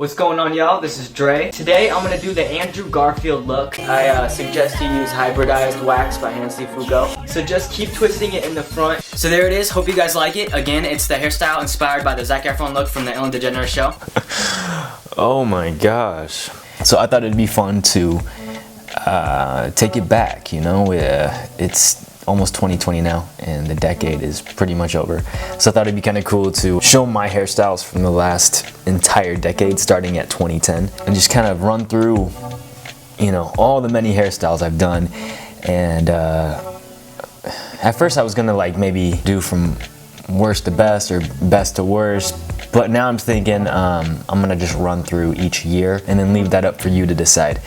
What's going on, y'all? This is Dre. Today I'm gonna do the Andrew Garfield look. I suggest you use hybridized wax by Fugo. So just keep twisting it in the front. So there it is. Hope you guys like it. Again, it's the hairstyle inspired by the Zac Efron look from the Ellen DeGeneres show. Oh my gosh. So I thought it'd be fun to take it back, you know? It's almost 2020 now, and the decade is pretty much over. So I thought it'd be kind of cool to show my hairstyles from the last entire decade, starting at 2010, and just kind of run through, you know, all the many hairstyles I've done. And at first I was gonna like maybe do from worst to best or best to worst, but now I'm thinking I'm gonna just run through each year and then leave that up for you to decide.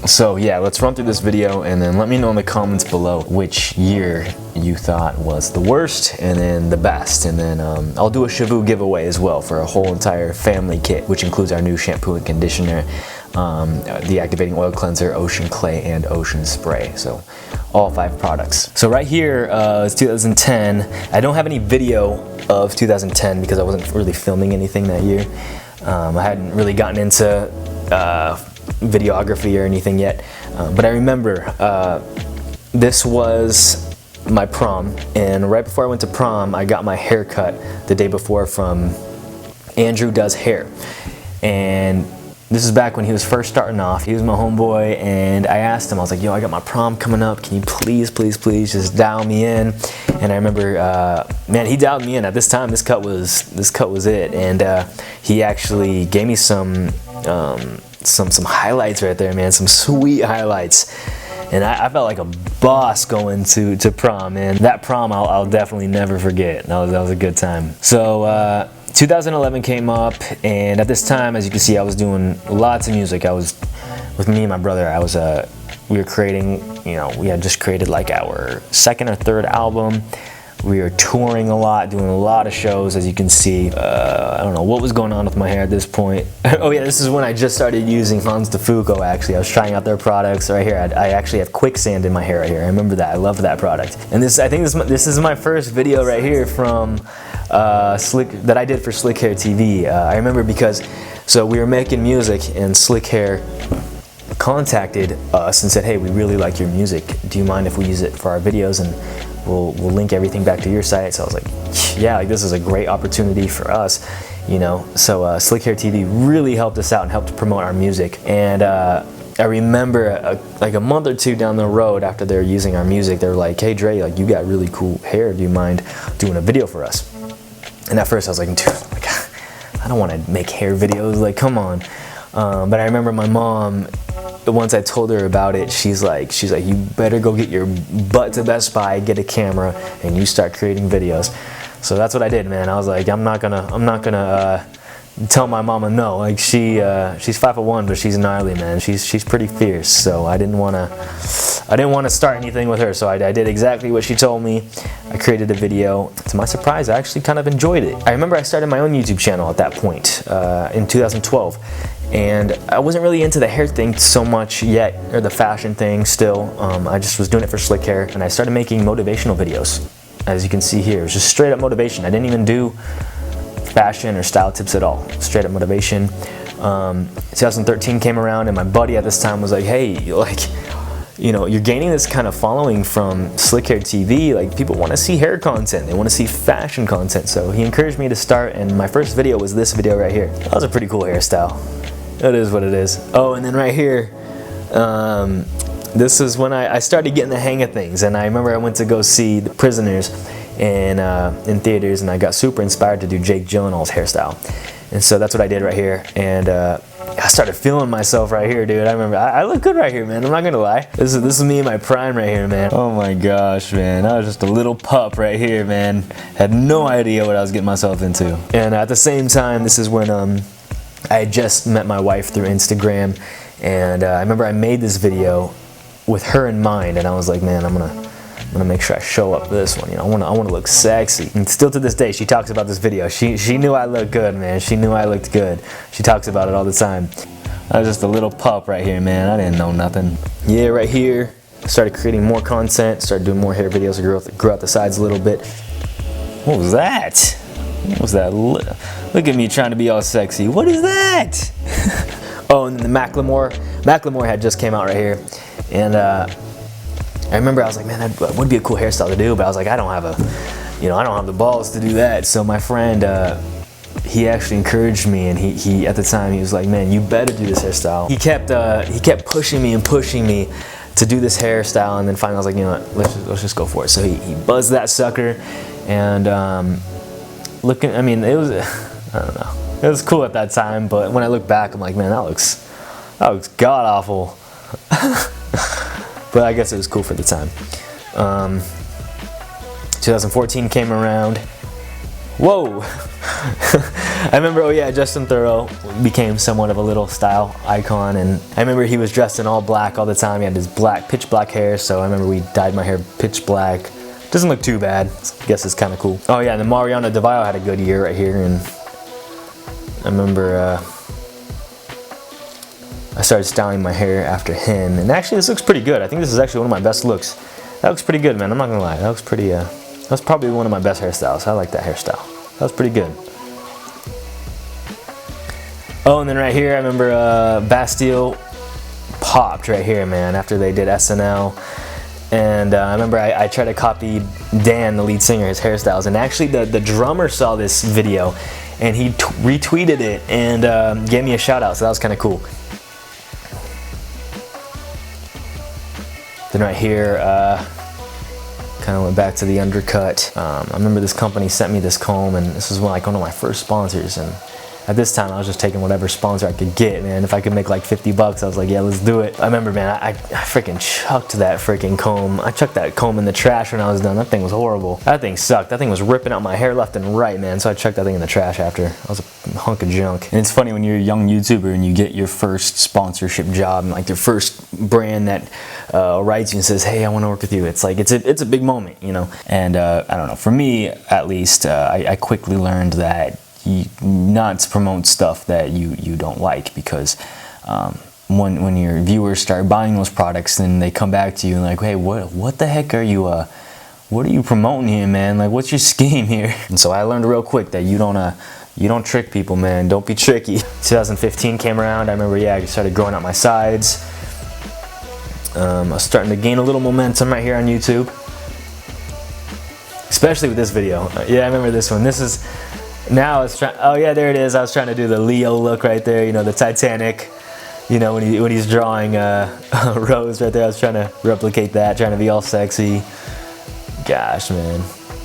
So yeah, let's run through this video and then let me know in the comments below which year you thought was the worst and then the best. And then I'll do a Shavu giveaway as well for a whole entire family kit, which includes our new shampoo and conditioner, the activating oil cleanser, ocean clay, and ocean spray. So all 5 products. So right here is 2010. I don't have any video of 2010 because I wasn't really filming anything that year. I hadn't really gotten into videography or anything yet, but I remember this was my prom, and right before I went to prom I got my hair cut the day before from Andrew Does Hair. And this is back when he was first starting off. He was my homeboy, and I asked him, I was like, yo, I got my prom coming up, can you please just dial me in? And I remember, man, he dialed me in. At this time, this cut was it, and he actually gave me some highlights right there, man, some sweet highlights. And I felt like a boss going to prom, man. That prom I'll definitely never forget. That was a good time. So 2011 came up, and at this time, as you can see, I was doing lots of music. I was with me and my brother. We were creating, you know, we had just created like our 2nd or 3rd album. We were touring a lot, doing a lot of shows, as you can see. I don't know what was going on with my hair at this point. Oh yeah, this is when I just started using Fugo, actually. I was trying out their products right here. I actually have quicksand in my hair right here. I remember that. I love that product. And I think this is my first video right here from that I did for Slikhaartv. I remember because, so we were making music, and Slikhaar contacted us and said, hey, we really like your music. Do you mind if we use it for our videos? And we'll link everything back to your site. So I was like, yeah, like this is a great opportunity for us, you know. So Slikhaartv really helped us out and helped promote our music. And I remember like a month or 2 down the road after they were using our music, they were like, hey Dre, like you got really cool hair. Do you mind doing a video for us? And at first I was like, dude, I don't want to make hair videos. Like, come on. But I remember my mom, once I told her about it, she's like, you better go get your butt to Best Buy, get a camera, and you start creating videos. So that's what I did, man. I was like, I'm not gonna tell my mama no. Like she's 5'1", but she's gnarly, man. She's pretty fierce. So I didn't wanna start anything with her. So I did exactly what she told me. I created a video. To my surprise, I actually kind of enjoyed it. I remember I started my own YouTube channel at that point in 2012. And I wasn't really into the hair thing so much yet, or the fashion thing still. I just was doing it for Slikhaar, and I started making motivational videos. As you can see here, it was just straight up motivation. I didn't even do fashion or style tips at all, straight up motivation. 2013 came around, and my buddy at this time was like, hey, like, you know, you're gaining this kind of following from Slikhaartv. Like, people want to see hair content, they want to see fashion content. So he encouraged me to start, and my first video was this video right here. That was a pretty cool hairstyle. It is what it is. Oh, and then right here, this is when I started getting the hang of things. And I remember I went to go see The Prisoners in theaters, and I got super inspired to do Jake Gyllenhaal's hairstyle. And so that's what I did right here. And I started feeling myself right here, dude. I remember I look good right here, man. I'm not gonna lie. This is me in my prime right here, man. Oh my gosh, man. I was just a little pup right here, man. Had no idea what I was getting myself into. And at the same time, this is when I had just met my wife through Instagram, and I remember I made this video with her in mind, and I was like, man, I'm gonna make sure I show up for this one. You know, I want to look sexy. And still to this day, she talks about this video. She knew I looked good, man. She knew I looked good. She talks about it all the time. I was just a little pup right here, man. I didn't know nothing. Yeah, right here, started creating more content, started doing more hair videos. I grew out the sides a little bit. What was that? What's that? Look at me trying to be all sexy. What is that? Oh, and the Macklemore had just came out right here, and I remember I was like, man, that would be a cool hairstyle to do, but I was like, I don't have the balls to do that. So my friend, he actually encouraged me, and he at the time he was like, man, you better do this hairstyle. He kept pushing me to do this hairstyle, and then finally I was like, you know what, let's just go for it. So he buzzed that sucker, and I mean, it was, I don't know, it was cool at that time, but when I look back, I'm like, man, that looks god awful. But I guess it was cool for the time. 2014 came around. Whoa! I remember, oh yeah, Justin Thoreau became somewhat of a little style icon, and I remember he was dressed in all black all the time. He had his pitch black hair, so I remember we dyed my hair pitch black. Doesn't look too bad. I guess it's kind of cool. Oh yeah, and then Mariano DeValle had a good year right here, and I remember I started styling my hair after him, and actually this looks pretty good. I think this is actually one of my best looks. That looks pretty good, man. I'm not gonna lie. That looks pretty. That's probably one of my best hairstyles. I like that hairstyle. That was pretty good. Oh, and then right here, I remember Bastille popped right here, man, after they did SNL. And I remember I tried to copy Dan, the lead singer, his hairstyles. And actually the drummer saw this video, and he retweeted it and gave me a shout out. So that was kind of cool. Then right here, kind of went back to the undercut. I remember this company sent me this comb, and this was like one of my first sponsors, and at this time I was just taking whatever sponsor I could get, man. If I could make like 50 bucks, I was like, yeah, let's do it. I remember, man, I freaking chucked that freaking comb. I chucked that comb in the trash when I was done. That thing was horrible. That thing sucked. That thing was ripping out my hair left and right, man. So I chucked that thing in the trash after. I was a hunk of junk. And it's funny when you're a young YouTuber and you get your first sponsorship job, and like their first brand that writes you and says, hey, I want to work with you. It's like, it's a big moment, you know? And I don't know, for me at least, I quickly learned that not to promote stuff that you don't like, because when your viewers start buying those products, then they come back to you and like, hey, what the heck are you what are you promoting here, man? Like, what's your scheme here? And so I learned real quick that you don't trick people, man. Don't be tricky. 2015 came around. I remember, yeah, I started growing out my sides. I was starting to gain a little momentum right here on YouTube, especially with this video. Yeah, I remember this one. This is. Now I was trying, oh yeah, there it is. I was trying to do the Leo look right there, you know, the Titanic, you know, when he's drawing Rose right there. I was trying to replicate that, trying to be all sexy. Gosh, man,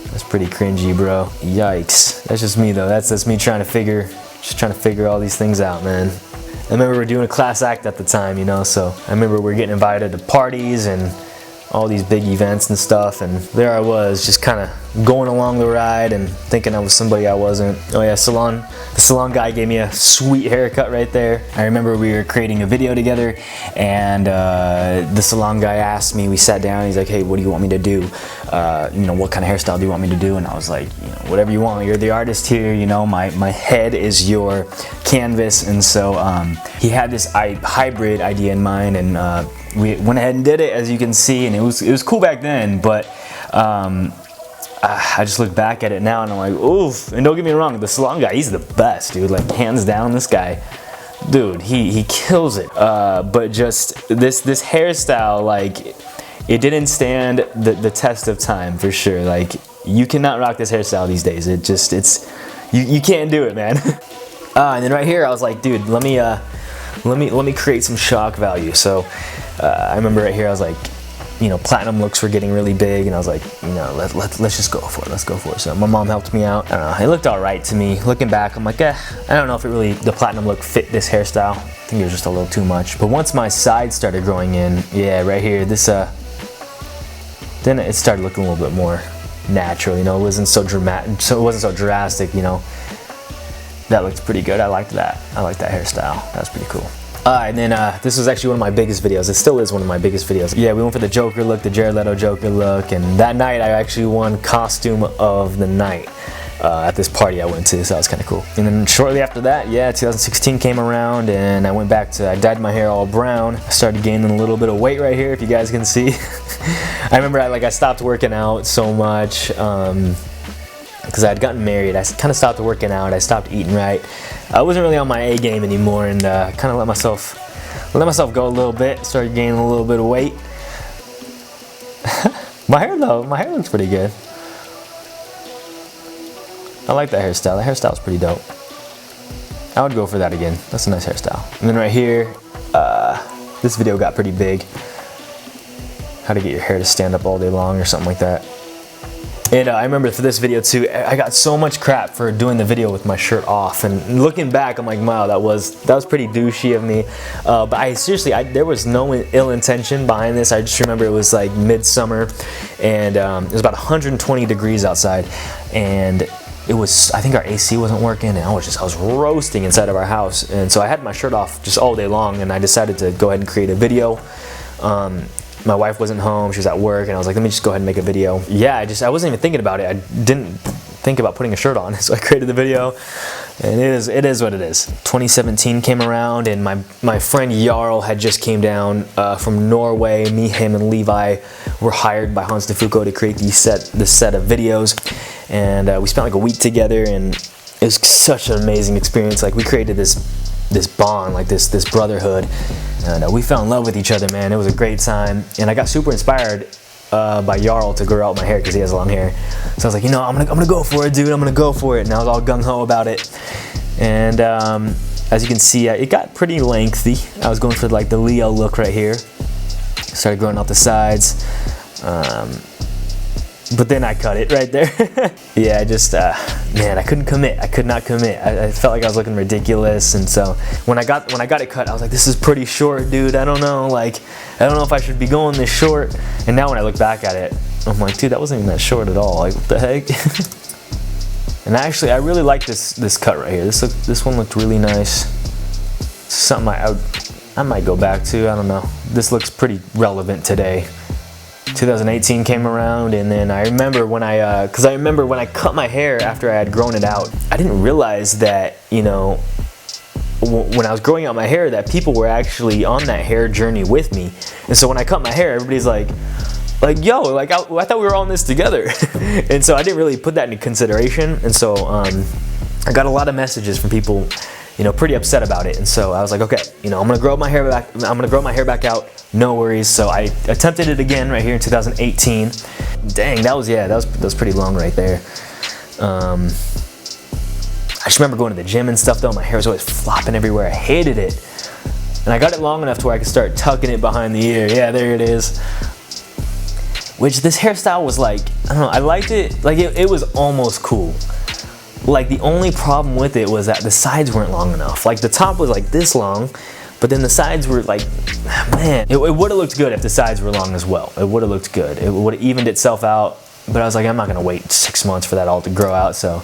that's pretty cringy, bro. Yikes. That's just me though. That's me trying to figure all these things out, man. I remember we were doing a class act at the time, you know, so I remember we were getting invited to parties and all these big events and stuff, and there I was just kind of going along the ride and thinking I was somebody I wasn't. Oh yeah, the salon guy gave me a sweet haircut right there. I remember we were creating a video together, and the salon guy asked me, we sat down, he's like, hey, what do you want me to do? You know, what kind of hairstyle do you want me to do? And I was like, you know, whatever you want. You're the artist here, you know, my head is your canvas. And so he had this hybrid idea in mind, and we went ahead and did it, as you can see, and it was cool back then, but I just look back at it now and I'm like, oof. And don't get me wrong, the salon guy, he's the best, dude. Like, hands down, this guy, dude, he kills it. But just this hairstyle, like, it didn't stand the test of time, for sure. Like, you cannot rock this hairstyle these days. You can't do it, man. And then right here, I was like, dude, let me create some shock value. So I remember right here, I was like, you know, platinum looks were getting really big, and I was like, you know, let's just go for it. Let's go for it. So my mom helped me out. I don't know, it looked all right to me. Looking back, I'm like, I don't know if the platinum look fit this hairstyle. I think it was just a little too much. But once my sides started growing in, yeah, right here, this then it started looking a little bit more natural. You know, it wasn't so dramatic, so it wasn't so drastic. You know, that looked pretty good. I liked that. I liked that hairstyle. That was pretty cool. And then this was actually one of my biggest videos. It still is one of my biggest videos. Yeah, we went for the Joker look, the Jared Leto Joker look, and that night I actually won Costume of the Night at this party I went to, so that was kind of cool. And then shortly after that, yeah, 2016 came around, and I dyed my hair all brown. I started gaining a little bit of weight right here, if you guys can see. I remember I stopped working out so much. because I had gotten married. I kind of stopped working out. I stopped eating right. I wasn't really on my A game anymore, and kind of let myself go a little bit. Started gaining a little bit of weight. My hair looks pretty good. I like that hairstyle. The hairstyle's pretty dope. I would go for that again. That's a nice hairstyle. And then right here, this video got pretty big. How to get your hair to stand up all day long or something like that. And I remember for this video too, I got so much crap for doing the video with my shirt off. And looking back, I'm like, wow, that was pretty douchey of me. But I seriously, there was no ill intention behind this. I just remember it was like midsummer, and it was about 120 degrees outside, and it was, I think our AC wasn't working, and I was roasting inside of our house. And so I had my shirt off just all day long, and I decided to go ahead and create a video. My wife wasn't home, she was at work, and I was like, let me just go ahead and make a video. Yeah, I wasn't even thinking about it. I didn't think about putting a shirt on, so I created the video, and it is what it is. 2017 came around, and my friend Jarl had just came down from Norway. Me, him, and Levi were hired by Hairstyles to create this set of videos, and we spent like a week together, and it was such an amazing experience. Like, we created this bond, like this brotherhood, and we fell in love with each other, man. It was a great time, and I got super inspired by Jarl to grow out my hair because he has long hair. So I was like, you know, I'm gonna go for it, dude. I'm gonna go for it. And I was all gung-ho about it. And as you can see, it got pretty lengthy. I was going for like the Leo look right here. Started growing out the sides. But then I cut it right there. Yeah, I just, man, I couldn't commit. I could not commit. I felt like I was looking ridiculous, and so when I got it cut, I was like, this is pretty short, dude. I don't know, like, I don't know if I should be going this short. And now when I look back at it, I'm like, dude, that wasn't even that short at all. Like, what the heck? And actually, I really like this cut right here. This one looked really nice. Something I might go back to. I don't know. This looks pretty relevant today. 2018 came around, and then I remember when I cut my hair after I had grown it out, I didn't realize that, you know, when I was growing out my hair, that people were actually on that hair journey with me. And so when I cut my hair, everybody's like, yo, like, I thought we were all in this together. And so I didn't really put that into consideration. And so I got a lot of messages from people, you know, pretty upset about it. And so I was like, okay, you know, I'm gonna grow my hair back out. No worries. So I attempted it again right here in 2018. Dang, that was pretty long right there. I just remember going to the gym and stuff though. My hair was always flopping everywhere. I hated it. And I got it long enough to where I could start tucking it behind the ear. Yeah, there it is. Which this hairstyle was like, I don't know, I liked it. Like, it was almost cool. Like, the only problem with it was that the sides weren't long enough. Like, the top was like this long, but then the sides were like, man, it would have looked good if the sides were long as well. It would have looked good. It would have evened itself out, but I was like, I'm not gonna wait 6 months for that all to grow out, so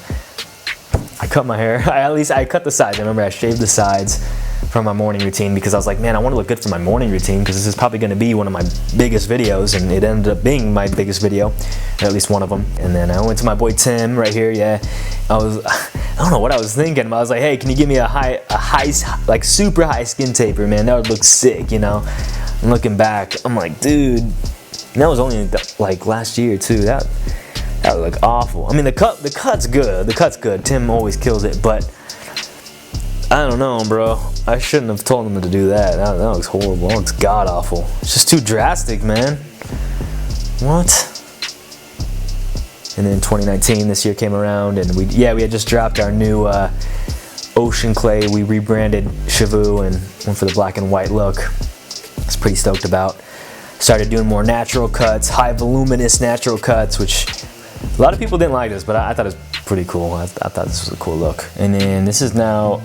I cut my hair. I cut the sides. I remember I shaved the sides from my morning routine because I was like, man, I want to look good for my morning routine because this is probably going to be one of my biggest videos, and it ended up being my biggest video, or at least one of them. And then I went to my boy Tim right here. Yeah, I don't know what I was thinking, but I was like, hey, can you give me a high, like super high skin taper, man? That would look sick, you know. And looking back, I'm like, dude, and that was only like last year too. That would look awful. I mean, the cut's good. The cut's good. Tim always kills it, but I don't know, bro. I shouldn't have told him to do that. That looks horrible. That looks god awful. It's just too drastic, man. What? And then 2019, this year came around, and we had just dropped our new Ocean Clay. We rebranded Shavu and went for the black and white look. I was pretty stoked about. Started doing more natural cuts, high voluminous natural cuts, which a lot of people didn't like this, but I thought it was pretty cool. I thought this was a cool look. And then this is now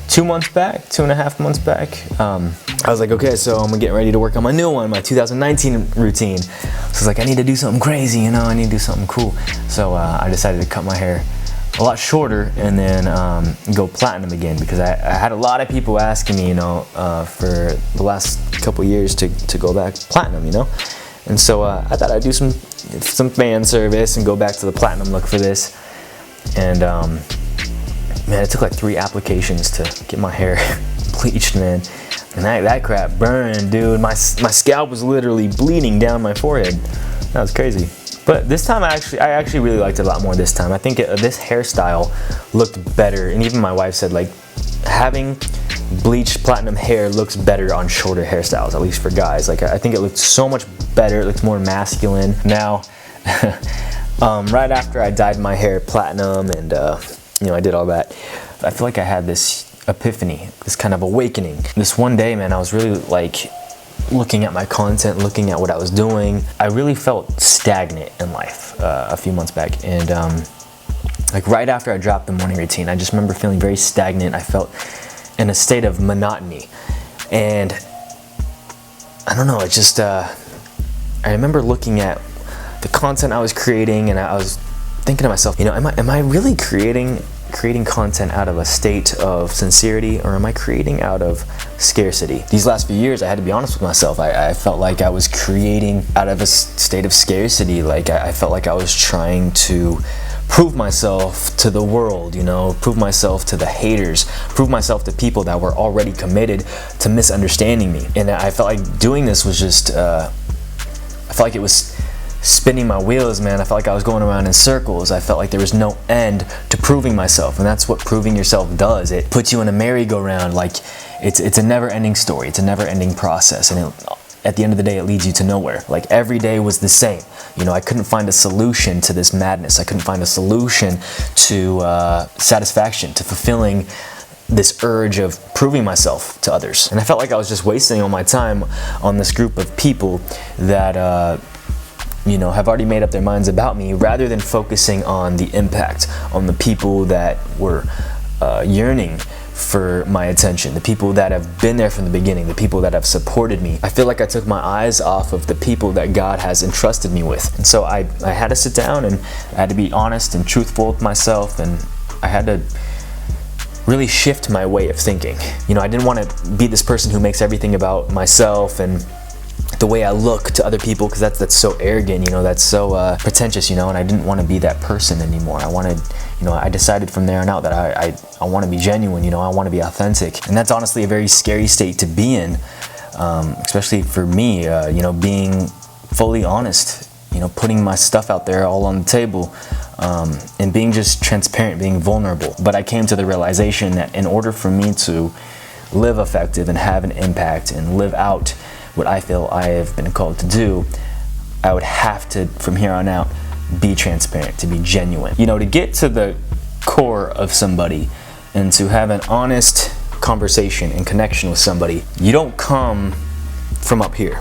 2.5 months back. I was like, okay, so I'm getting ready to work on my new one, my 2019 routine. So I was like, I need to do something crazy, you know, I need to do something cool. So I decided to cut my hair a lot shorter and then go platinum again, because I had a lot of people asking me, you know, for the last couple years to go back platinum, you know. And so I thought I'd do some fan service and go back to the platinum look for this. And man, it took like 3 applications to get my hair bleached, man. And that crap burned, dude. My scalp was literally bleeding down my forehead. That was crazy. But this time I actually really liked it a lot more this time. I think this hairstyle looked better, and even my wife said like having bleached platinum hair looks better on shorter hairstyles, at least for guys. Like I think it looked so much better, it looked more masculine. Now, right after I dyed my hair platinum and you know, I did all that, I feel like I had this epiphany, this kind of awakening. This one day, man, I was really like looking at my content, looking at what I was doing. I really felt stagnant in life a few months back, and like right after I dropped the morning routine, I just remember feeling very stagnant. I felt in a state of monotony, and I don't know, it just I remember looking at the content I was creating, and I was thinking to myself, you know, am I really creating content out of a state of sincerity, or am I creating out of scarcity? These last few years, I had to be honest with myself. I felt like I was creating out of a state of scarcity. Like I felt like I was trying to prove myself to the world, you know, prove myself to the haters, prove myself to people that were already committed to misunderstanding me. And I felt like doing this was just, I felt like it was spinning my wheels, man. I felt like I was going around in circles. I felt like there was no end to proving myself, and that's what proving yourself does. It puts you in a merry-go-round. Like it's a never-ending story. It's a never-ending process, and at the end of the day, it leads you to nowhere. Like every day was the same. You know, I couldn't find a solution to this madness. I couldn't find a solution to satisfaction, to fulfilling this urge of proving myself to others. And I felt like I was just wasting all my time on this group of people that you know, have already made up their minds about me, rather than focusing on the impact, on the people that were yearning for my attention, the people that have been there from the beginning, the people that have supported me. I feel like I took my eyes off of the people that God has entrusted me with. And so I had to sit down, and I had to be honest and truthful with myself, and I had to really shift my way of thinking. You know, I didn't want to be this person who makes everything about myself and the way I look to other people, because that's so arrogant, you know, that's so pretentious, you know, and I didn't want to be that person anymore. I wanted, you know, I decided from there on out that I want to be genuine, you know, I want to be authentic. And that's honestly a very scary state to be in, especially for me, you know, being fully honest, you know, putting my stuff out there all on the table, and being just transparent, being vulnerable. But I came to the realization that in order for me to live effective and have an impact and live out what I feel I have been called to do, I would have to, from here on out, be transparent, to be genuine. You know, to get to the core of somebody and to have an honest conversation and connection with somebody, you don't come from up here,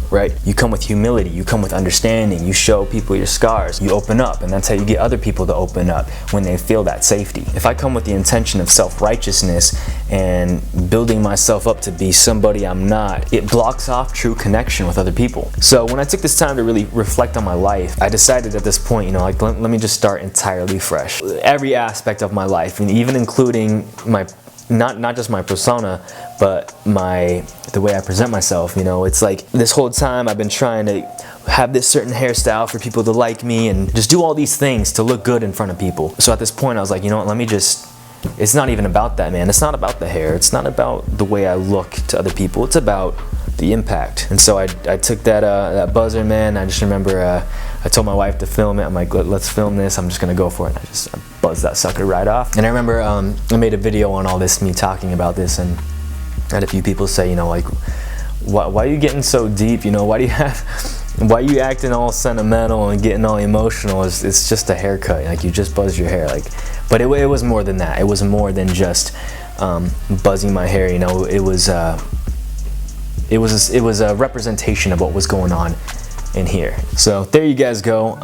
right? You come with humility, you come with understanding, you show people your scars, you open up, and that's how you get other people to open up, when they feel that safety. If I come with the intention of self-righteousness and building myself up to be somebody I'm not, it blocks off true connection with other people. So when I took this time to really reflect on my life, I decided at this point, you know, like let me just start entirely fresh. Every aspect of my life, and even including my not just my persona, but the way I present myself. You know, it's like this whole time I've been trying to have this certain hairstyle for people to like me, and just do all these things to look good in front of people. So at this point I was like, you know what, let me just, it's not even about that, man. It's not about the hair, it's not about the way I look to other people, it's about the impact. And so I took that buzzer, man. I just remember I told my wife to film it. I'm like, let's film this, I'm just gonna go for it. And I buzzed that sucker right off. And I remember I made a video on all this, me talking about this, and I had a few people say, you know, like, why are you getting so deep? You know, why are you acting all sentimental and getting all emotional? It's just a haircut, like you just buzzed your hair. Like, but it was more than that. It was more than just buzzing my hair. You know, it was a representation of what was going on in here. So there you guys go.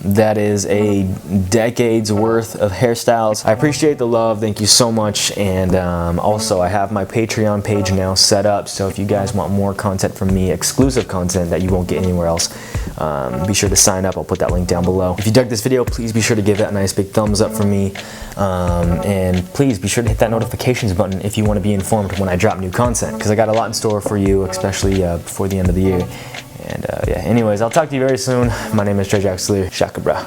That is a decade's worth of hairstyles. I appreciate the love, thank you so much. And also I have my Patreon page now set up, so if you guys want more content from me, exclusive content that you won't get anywhere else, be sure to sign up. I'll put that link down below. If you dug this video, please be sure to give it a nice big thumbs up for me, and please be sure to hit that notifications button if you want to be informed when I drop new content, because I got a lot in store for you, especially before the end of the year. And yeah, anyways, I'll talk to you very soon. My name is Drexler. Shaka bra.